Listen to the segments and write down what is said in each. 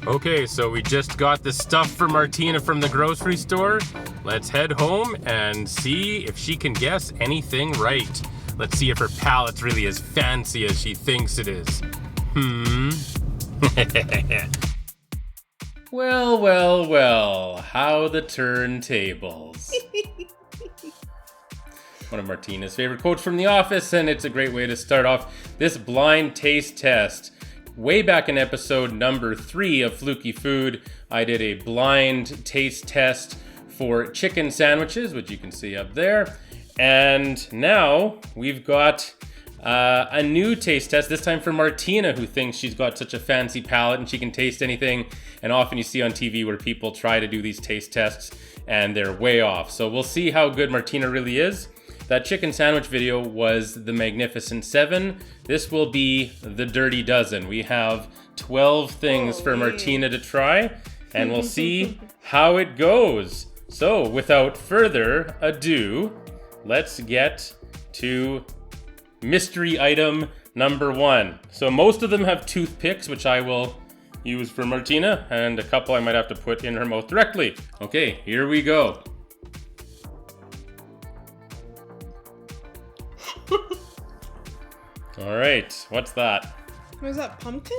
Okay, so we just got the stuff for Martina from the grocery store. Let's head home and see if she can guess anything right. Let's see if her palate's really as fancy as she thinks it is. Well, how the turntables. One of Martina's favorite quotes from The Office, and it's a great way to start off this blind taste test. Way back in episode number 3 of Fluky Food, I did a blind taste test for chicken sandwiches, which you can see up there. And now we've got a new taste test, this time for Martina, who thinks she's got such a fancy palate and she can taste anything. And often you see on TV where people try to do these taste tests and they're way off. So we'll see how good Martina really is. That chicken sandwich video was the Magnificent 7. This will be the Dirty Dozen. We have 12 things for Martina to try, and we'll see how it goes. So, without further ado, let's get to mystery item number 1. So most of them have toothpicks, which I will use for Martina, and a couple I might have to put in her mouth directly. Okay, here we go. All right, what's that? Was that pumpkin?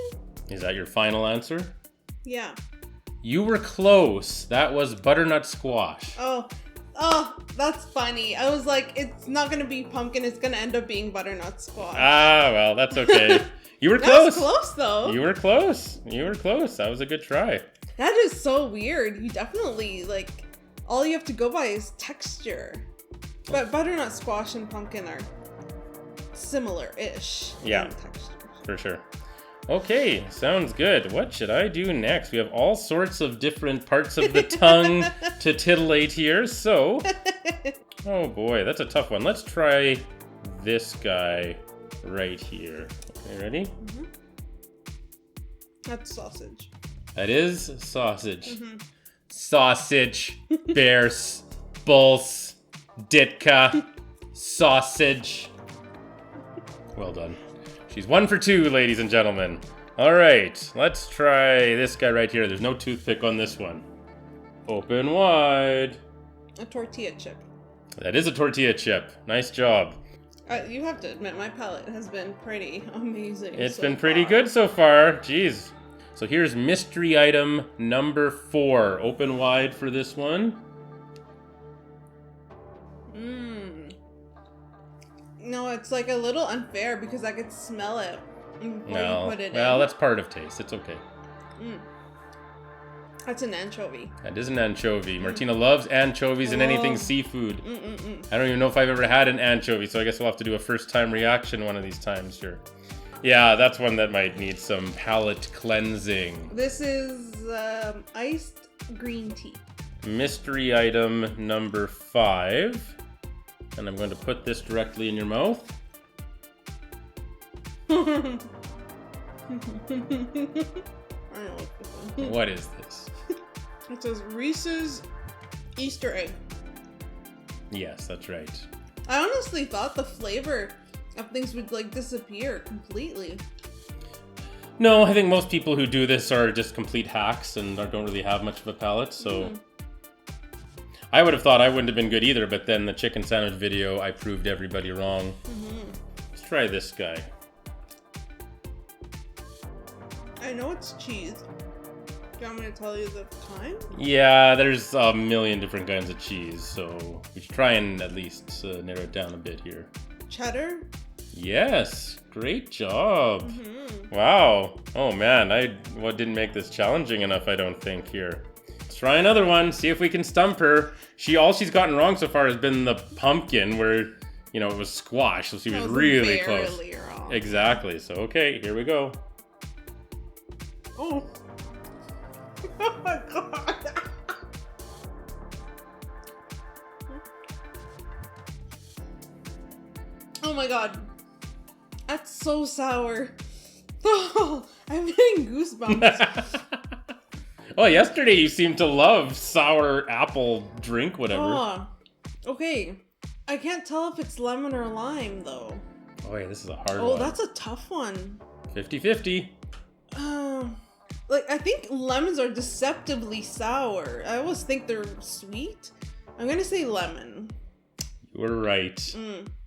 Is that your final answer? Yeah. You were close. That was butternut squash. Oh, that's funny. I was like, it's not gonna be pumpkin. It's gonna end up being butternut squash. Ah, well, that's okay. You were That close. was close, though. You were close. You were close. That was a good try. That is so weird. You definitely, like, all you have to go by is texture. But butternut squash and pumpkin are similar-ish Yeah. in texture. For sure. Okay, sounds good. What should I do next? We have all sorts of different parts of the tongue to titillate here, so... Oh boy, that's a tough one. Let's try this guy right here. Okay, ready? Mm-hmm. That's sausage. That is sausage. Mm-hmm. Sausage, bears, bulls, ditka, sausage. Well done. She's 1 for 2, ladies and gentlemen. All right, let's try this guy right here. There's no toothpick on this one. Open wide. A tortilla chip. That is a tortilla chip. Nice job. You have to admit, my palate has been pretty amazing. It's so been pretty far. good so far. Jeez. So here's mystery item number 4. Open wide for this one. No, it's like a little unfair because I could smell it before No. you put it Well, in. that's part of taste. It's okay. That's an anchovy. That is an anchovy. Martina loves anchovies and anything seafood. I don't even know if I've ever had an anchovy, so I guess we'll have to do a first-time reaction one of these times here. Yeah, that's one that might need some palate cleansing. This is iced green tea. Mystery item number 5. And I'm going to put this directly in your mouth. I don't like this one. What is this? It says Reese's Easter egg. Yes, that's right. I honestly thought the flavor of things would like disappear completely. No, I think most people who do this are just complete hacks and don't really have much of a palate, so... I would have thought I wouldn't have been good either, but then the chicken sandwich video, I proved everybody wrong. Let's try this guy. I know it's cheese. Do you want me to tell you the kind? Yeah, there's a million different kinds of cheese, so we should try and at least narrow it down a bit here. Cheddar? Yes, great job. Wow. Oh man, I didn't make this challenging enough, I don't think, here. Let's try another one, see if we can stump her. All she's gotten wrong so far has been the pumpkin, where, you know, it was squash, so she was really close. Wrong. Exactly, so okay, here we go. Oh. Oh my god. Oh my god. That's so sour. Oh, I'm getting goosebumps. Oh, yesterday you seemed to love sour apple drink, whatever. Oh, okay. I can't tell if it's lemon or lime, though. Oh, yeah, this is a hard one. Oh, that's a tough one. 50-50. like, I think lemons are deceptively sour. I always think they're sweet. I'm gonna say lemon. You were right.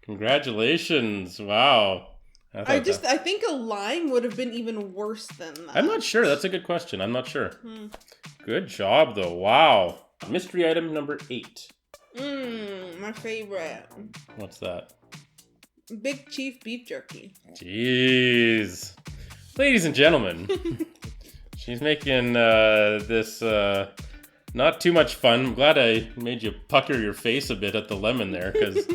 Congratulations. Wow. I think a lime would have been even worse than that. I'm not sure. That's a good question. I'm not sure. Good job, though. Wow. Mystery item number 8. My favorite. What's that? Big Chief beef jerky. Jeez. Ladies and gentlemen, she's making this not too much fun. I'm glad I made you pucker your face a bit at the lemon there, because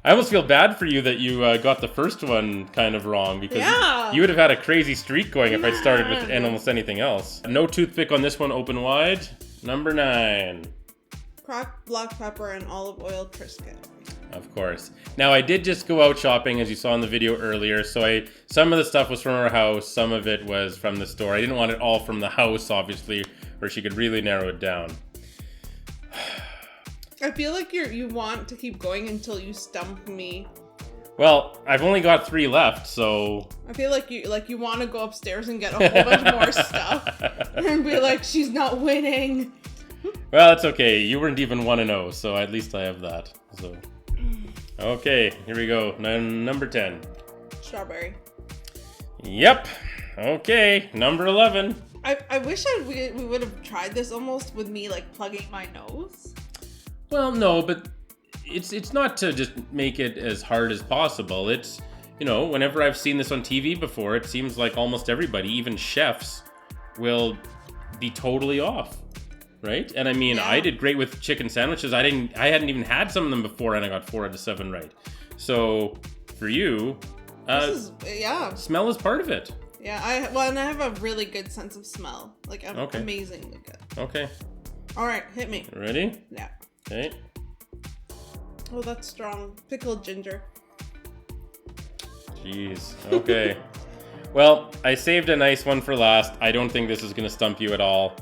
I almost feel bad for you that you got the first one kind of wrong, because you would have had a crazy streak going if I'd started with almost anything else. No toothpick on this one, open wide. Number 9. Cracked black pepper and olive oil Triscuit. Of course. Now, I did just go out shopping, as you saw in the video earlier, so some of the stuff was from our house, some of it was from the store. I didn't want it all from the house, obviously, where she could really narrow it down. I feel like you want to keep going until you stump me. Well, I've only got 3 left, so... I feel like you want to go upstairs and get a whole bunch more stuff. And be like, she's not winning. Well, it's okay. You weren't even 1-0, so at least I have that. So, okay, here we go. Number 10. Strawberry. Yep. Okay, number 11. I wish we would have tried this almost with me like plugging my nose. Well, no, but it's not to just make it as hard as possible. It's, you know, whenever I've seen this on TV before, it seems like almost everybody, even chefs, will be totally off. Right? And I mean, I did great with chicken sandwiches. I hadn't even had some of them before, and I got 4 out of 7 right. So for you, smell is part of it. Yeah, and I have a really good sense of smell. Like, I'm amazingly good. Okay. All right, hit me. Ready? Yeah. Okay. Oh, that's strong. Pickled ginger. Jeez. Okay. Well, I saved a nice one for last. I don't think this is going to stump you at all.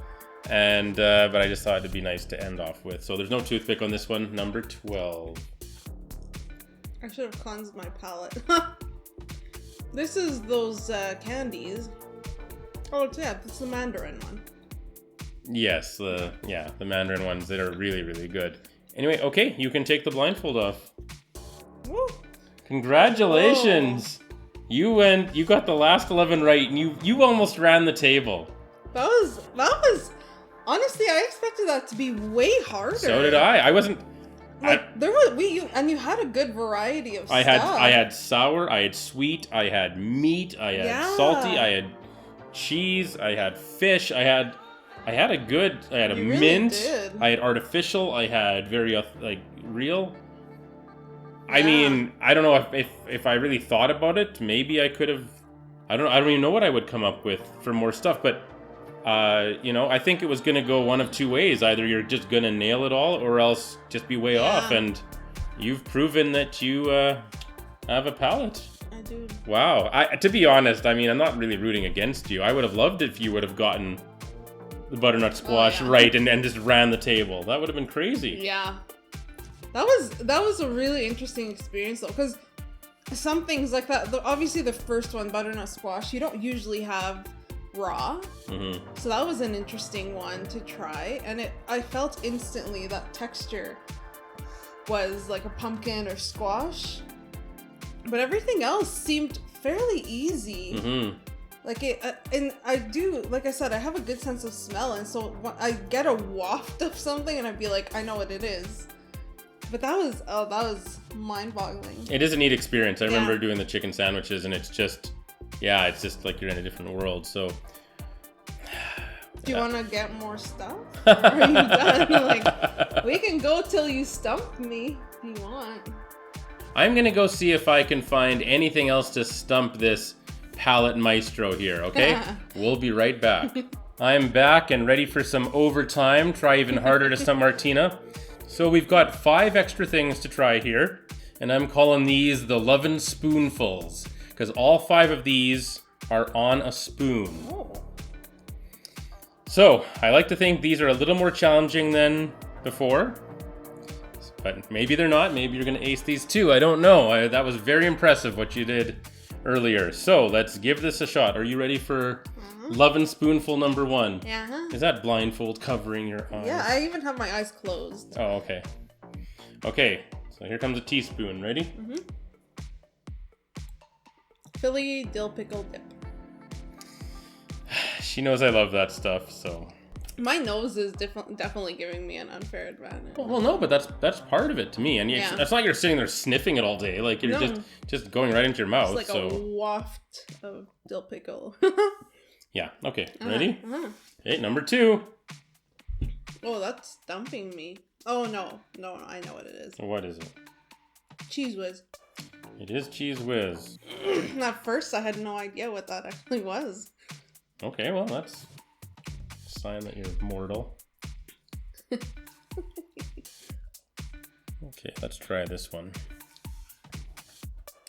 And but I just thought it'd be nice to end off with. So there's no toothpick on this one. Number 12. I should have cleansed my palate. This is those candies. Oh, yeah, it's the mandarin one. Yes, the mandarin ones that are really, really good. Anyway, okay, you can take the blindfold off. Woo. Congratulations! Whoa. You got the last 11 right, and you almost ran the table. That was honestly, I expected that to be way harder. So did I. I wasn't. Like, you had a good variety of stuff. I had sour, I had sweet, I had meat, I had salty, I had cheese, I had fish, I had a You mint, really did. I had artificial, I had very real. I mean, I don't know if I really thought about it, maybe I could have. I don't even know what I would come up with for more stuff, but. You know, I think it was going to go one of 2 ways. Either you're just going to nail it all or else just be way off. And you've proven that you have a palate. I do. Wow. To be honest, I mean, I'm not really rooting against you. I would have loved it if you would have gotten the butternut squash right and just ran the table. That would have been crazy. Yeah. That was a really interesting experience, though, because some things like that, obviously the first one, butternut squash, you don't usually have raw. So that was an interesting one to try, and I felt instantly that texture was like a pumpkin or squash, but everything else seemed fairly easy. Like and I do, like I said, I have a good sense of smell, and so when I get a waft of something and I'd be like, I know what it is. But that was mind-boggling. It is a neat experience. I remember doing the chicken sandwiches, and it's just like you're in a different world. So, do you want to get more stuff? Or are you done? Like, we can go till you stump me if you want. I'm gonna go see if I can find anything else to stump this palate maestro here. Okay, we'll be right back. I'm back and ready for some overtime. Try even harder to stump Martina. So we've got 5 extra things to try here, and I'm calling these the Lovin Spoonfuls, because all 5 of these are on a spoon. So I like to think these are a little more challenging than before, but maybe they're not. Maybe you're going to ace these too. I don't know. That was very impressive what you did earlier. So let's give this a shot. Are you ready for Lovin spoonful number 1. Yeah. Is that blindfold covering your eyes? Yeah, I even have my eyes closed. Oh, okay. Okay, so here comes a teaspoon. Ready? Mm-hmm. Philly dill pickle dip. She knows I love that stuff, so... My nose is definitely giving me an unfair advantage. Well, no, but that's part of it to me. And it's not like you're sitting there sniffing it all day. Like, you're just going right into your mouth. It's like a waft of dill pickle. Yeah, okay. Ready? Okay, number 2. Oh, that's stumping me. Oh, no, I know what it is. What is it? Cheese Whiz. It is Cheese Whiz. At first, I had no idea what that actually was. Okay, well, that's a sign that you're mortal. Okay, let's try this one.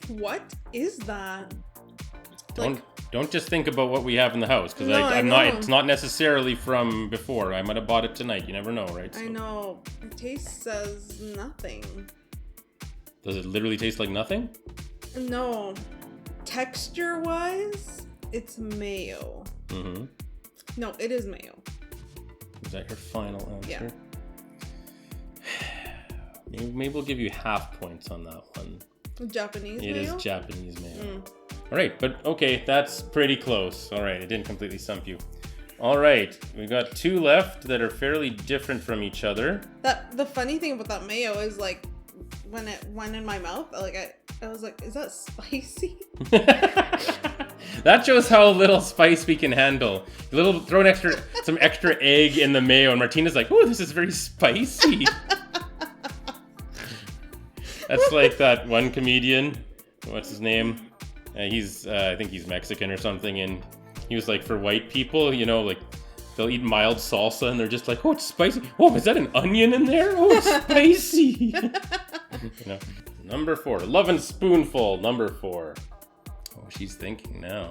What is that? Don't just think about what we have in the house, because it's not necessarily from before. I might have bought it tonight. You never know, right? So. I know. The taste says nothing. Does it literally taste like nothing? No. Texture-wise, it's mayo. Mm-hmm. No, it is mayo. Is that your final answer? Yeah. Maybe we'll give you half points on that one. Japanese mayo? It is Japanese mayo. All right, but okay, that's pretty close. All right, it didn't completely stump you. All right, we've got 2 left that are fairly different from each other. The funny thing about that mayo is, like, when it went in my mouth, like I was like, is that spicy? That shows how little spice we can handle. Throw some extra egg in the mayo, and Martina's like, "Oh, this is very spicy." That's like that one comedian. What's his name? I think he's Mexican or something, and he was like, for white people, like they'll eat mild salsa, and they're just like, "Oh, it's spicy. Oh, is that an onion in there? Oh, it's spicy." Number 4, Lovin spoonful. Number 4. Oh, she's thinking now.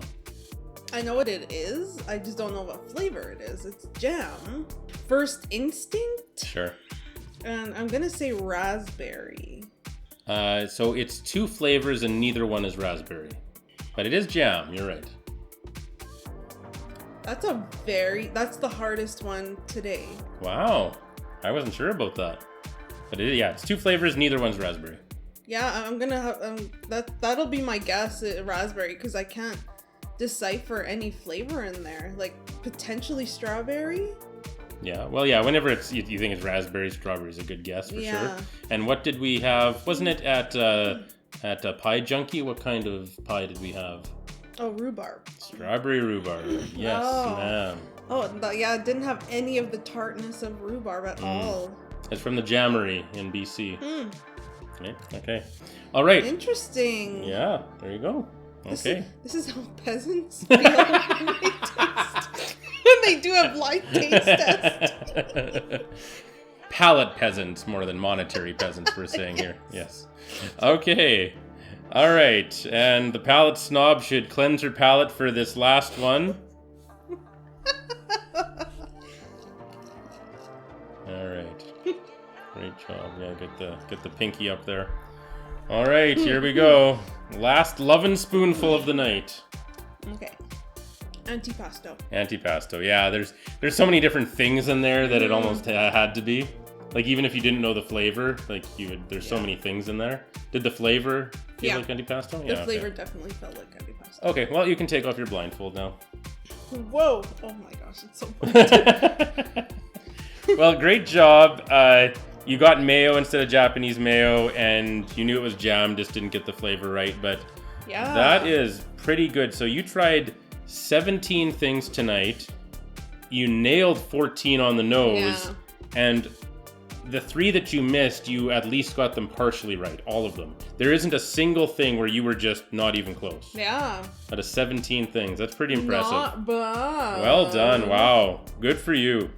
I know what it is. I just don't know what flavor it is. It's jam. First instinct. Sure. And I'm gonna say raspberry. So it's 2 flavors, and neither one is raspberry. But it is jam, you're right. That's the hardest one today. Wow. I wasn't sure about that. But it's 2 flavors, neither one's raspberry. Yeah, I'm gonna have, that'll be my guess at raspberry, because I can't decipher any flavor in there. Like, potentially strawberry? Yeah, well, yeah, whenever you think it's raspberry, strawberry is a good guess for sure. And what did we have? Wasn't it at Pie Junkie? What kind of pie did we have? Oh, rhubarb. Strawberry rhubarb. Yes, ma'am. Oh, it didn't have any of the tartness of rhubarb at all. It's from the Jammery in BC. Okay. All right. Interesting. Yeah, there you go. Okay. This is how peasants feel when they taste. When they do a blind taste test. Palate peasants more than monetary peasants, we're saying here. Yes. Okay. All right. And the palate snob should cleanse her palate for this last one. All right. Great job. Yeah, get the pinky up there. All right, here we go. Last Lovin spoonful of the night. Okay. Antipasto. Antipasto. Yeah, there's so many different things in there that it almost had to be. Like, even if you didn't know the flavor, like there's so many things in there. Did the flavor feel like antipasto? The flavor definitely felt like antipasto. Okay, well, you can take off your blindfold now. Whoa! Oh my gosh, it's so bright. Well, great job. You got mayo instead of Japanese mayo, and you knew it was jam, just didn't get the flavor right, but that is pretty good. So you tried 17 things tonight. You nailed 14 on the nose, and the 3 that you missed, you at least got them partially right, all of them. There isn't a single thing where you were just not even close. Yeah. Out of 17 things, that's pretty impressive. Not bad. Well done, wow. Good for you.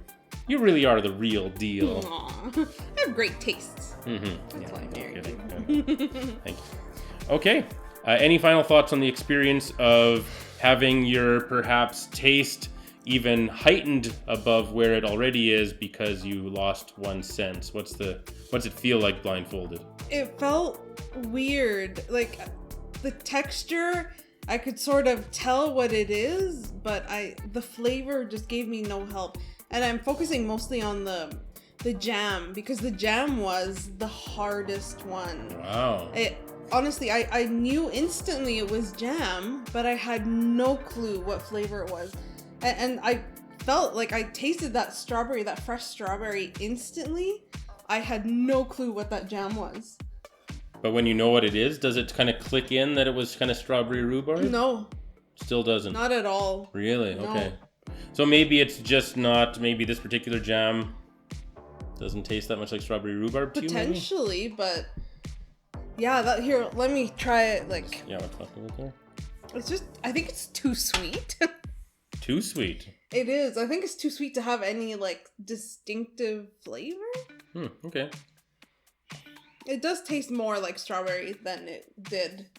You really are the real deal. Aww. I have great tastes. That's why I married you. Thank you. Okay. Any final thoughts on the experience of having your perhaps taste even heightened above where it already is because you lost 1 sense? What's it feel like blindfolded? It felt weird. Like, the texture I could sort of tell what it is, but the flavor just gave me no help. And I'm focusing mostly on the jam, because the jam was the hardest one. Wow. Honestly, I knew instantly it was jam, but I had no clue what flavor it was. And I felt like I tasted that fresh strawberry instantly. I had no clue what that jam was. But when you know what it is, does it kind of click in that it was kind of strawberry rhubarb? No. Still doesn't? Not at all. Really? No. Okay. So maybe it's just not, maybe this particular jam doesn't taste that much like strawberry rhubarb to you, maybe? Potentially, but yeah, here, let me try it. Like, yeah, what's left of it there? It's just, I think it's too sweet. Too sweet? It is. I think it's too sweet to have any, like, distinctive flavor. Okay. It does taste more like strawberry than it did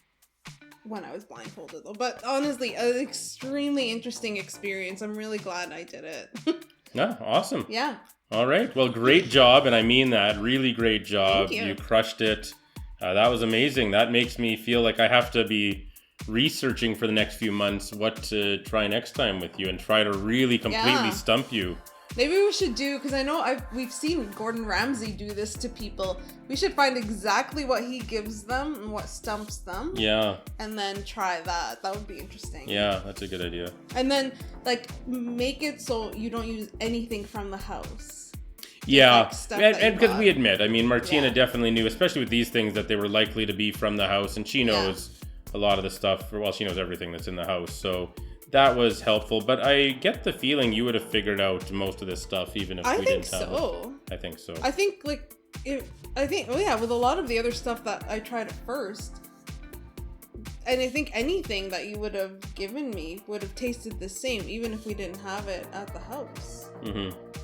when I was blindfolded, though. But honestly, an extremely interesting experience. I'm really glad I did it. Yeah, awesome. Yeah. All right. Well, great job. And I mean that. Really great job. Thank you. You crushed it. That was amazing. That makes me feel like I have to be researching for the next few months what to try next time with you and try to really completely stump you. Maybe we should do, because I know we've seen Gordon Ramsay do this to people. We should find exactly what he gives them and what stumps them. Yeah. And then try that. That would be interesting. Yeah, that's a good idea. And then, like, make it so you don't use anything from the house. Yeah, Like, and because we admit, I mean, Martina definitely knew, especially with these things, that they were likely to be from the house, and she knows a lot of the stuff, well, she knows everything that's in the house, so that was helpful. But I get the feeling you would have figured out most of this stuff, even if we didn't have it. I think so. I think, like, with a lot of the other stuff that I tried at first, and I think anything that you would have given me would have tasted the same, even if we didn't have it at the house.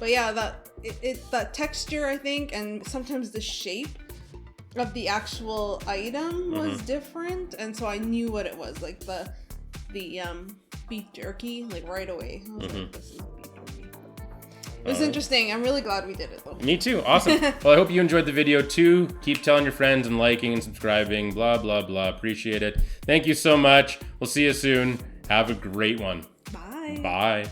But yeah, that texture, I think, and sometimes the shape of the actual item was different, and so I knew what it was, like the beef jerky, like right away. I was like, this is beef jerky. It was interesting. I'm really glad we did it, though. Me too. Awesome. Well, I hope you enjoyed the video too. Keep telling your friends and liking and subscribing. Blah, blah, blah. Appreciate it. Thank you so much. We'll see you soon. Have a great one. Bye. Bye.